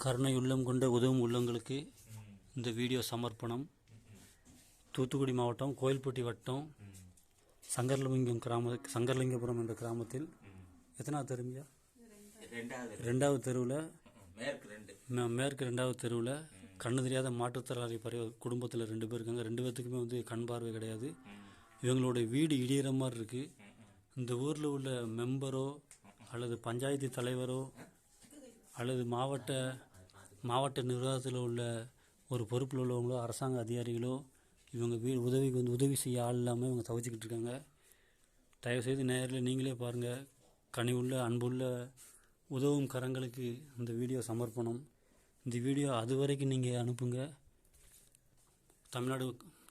கருணை உள்ளம் கொண்ட உதவும் உள்ளங்களுக்கு இந்த வீடியோ சமர்ப்பணம். தூத்துக்குடி மாவட்டம் கோயில்பட்டி வட்டம் சங்கரலிங்கபுரம் என்ற கிராமத்தில் எத்தனாவது தெருமையா? ரெண்டாவது தெருவில் மேற்கு ரெண்டாவது தெருவில் கண்ணு தெரியாத மாற்றுத்திறனாளி குடும்பத்தில் 2 பேர் இருக்காங்க. 2 பேர்த்துக்குமே கண் பார்வை கிடையாது. இவங்களோட வீடு இடிகிற மாதிரி இருக்குது. இந்த ஊரில் உள்ள மெம்பரோ அல்லது பஞ்சாயத்து தலைவரோ அல்லது மாவட்ட நிர்வாகத்தில் உள்ள ஒரு பொறுப்பில் உள்ளவங்களோ அரசாங்க அதிகாரிகளோ இவங்க உதவி செய்ய ஆள் இல்லாமல் இவங்க தவிச்சிக்கிட்டு இருக்காங்க. தயவுசெய்து நேரில் நீங்களே பாருங்கள். கனிவுள்ள அன்புள்ள உதவும் கரங்களுக்கு இந்த வீடியோ சமர்ப்பணம். இந்த வீடியோ அது வரைக்கும் நீங்கள் அனுப்புங்க.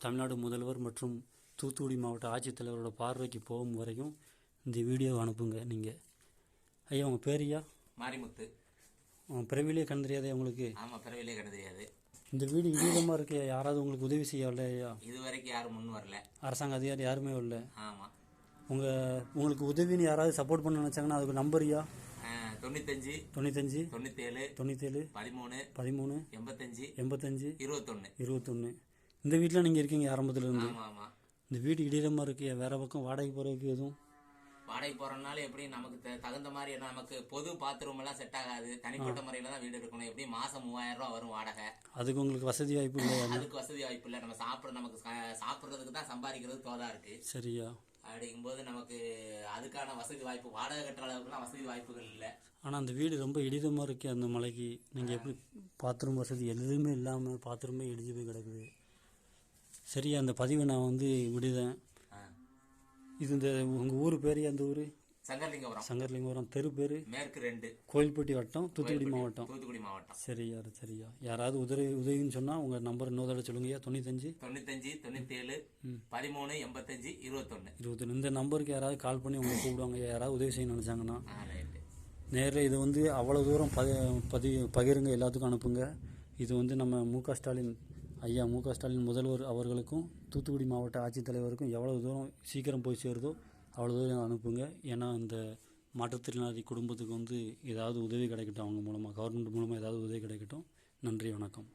தமிழ்நாடு முதல்வர் மற்றும் தூத்துக்குடி மாவட்ட ஆட்சித்தலைவரோட பார்வைக்கு போகும் வரைக்கும் இந்த வீடியோ அனுப்புங்க. நீங்கள் ஐயா உங்கள் பேரையா? மாரிமுத்து. பிறவிலே கண் தெரியாதே உங்களுக்கு? ஆமாம், பிறவிலே கண் தெரியாது. இந்த வீடு இடிதமாக இருக்கு. யாராவது உங்களுக்கு உதவி செய்யலையா? இது வரைக்கும் யாரும் முன் வரல. அரசாங்க அதிகாரி யாருமே வரல. ஆமாம். உங்களுக்கு உதவின்னு யாராவது சப்போர்ட் பண்ண நினச்சாங்கன்னா அதுக்கு நம்பரியா? 95 97 13 13 85 21. இந்த வீட்டில் நீங்கள் இருக்கீங்க ஆரம்பத்தில் இருந்து? ஆமாம். இந்த வீடு இடிதமாக இருக்கு. வேற பக்கம் வாடகை போகிறதுக்கு எதுவும்? வாடகை போகிறனால எப்படி நமக்கு தகுந்த மாதிரி நமக்கு பொது பாத்ரூம் எல்லாம் செட் ஆகாது. தனிப்பட்ட முறையில் தான் வீடு எடுக்கணும். எப்படி மாதம் 3000 ரூபா வரும் வாடகை. அதுக்கு உங்களுக்கு வசதி வாய்ப்பு இல்லை? அதுக்கு வசதி வாய்ப்பு இல்லை. நம்ம சாப்பிட்றதுக்கு தான் சம்பாதிக்கிறது தோதா இருக்கு. சரியா? அப்படிங்கும்போது நமக்கு அதுக்கான வசதி வாய்ப்பு வாடகை கட்டுற அளவுக்குலாம் வசதி வாய்ப்புகள் இல்லை. ஆனால் அந்த வீடு ரொம்ப இடிதமாக இருக்கு. அந்த மலைக்கு நீங்கள் எப்படி பாத்ரூம் வசதி எதுவுமே இல்லாமல் பாத்ரூமே இடிஞ்சு போய் கிடக்குது. சரியா? அந்த பதிவை நான் விடுதேன். இது இந்த உங்கள் ஊர் பேர்? அந்த ஊர் சங்கரலிங்கபுரம். தெரு பேர் மேற்கு 2, கோயில்பட்டி வட்டம், தூத்துக்குடி மாவட்டம். சரியா? யாராவது உதவின்னு சொன்னால் உங்கள் நம்பர் இன்னொரு தடவை சொல்லுங்கய்யா. 95 97 13 85 21. இந்த நம்பருக்கு யாராவது கால் பண்ணி உங்களை கூப்பிடுவாங்க. யாராவது உதவி செய்ய நினச்சாங்கன்னா நேரில் இது அவ்வளோ தூரம் பகிருங்க, எல்லாத்துக்கும் அனுப்புங்க. இது நம்ம ஐயா மு க ஸ்டாலின் முதல்வர் அவர்களுக்கும் தூத்துக்குடி மாவட்ட ஆட்சித்தலைவருக்கும் எவ்வளவு தூரம் சீக்கிரம் போய் சேருதோ அவ்வளோ தூரம் அனுப்புங்க. ஏன்னா இந்த மாற்றுத்திறனாளி குடும்பத்துக்கு ஏதாவது உதவி கிடைக்கட்டும். அவங்க மூலமாக கவர்மெண்ட் மூலமாக ஏதாவது உதவி கிடைக்கட்டும். நன்றி, வணக்கம்.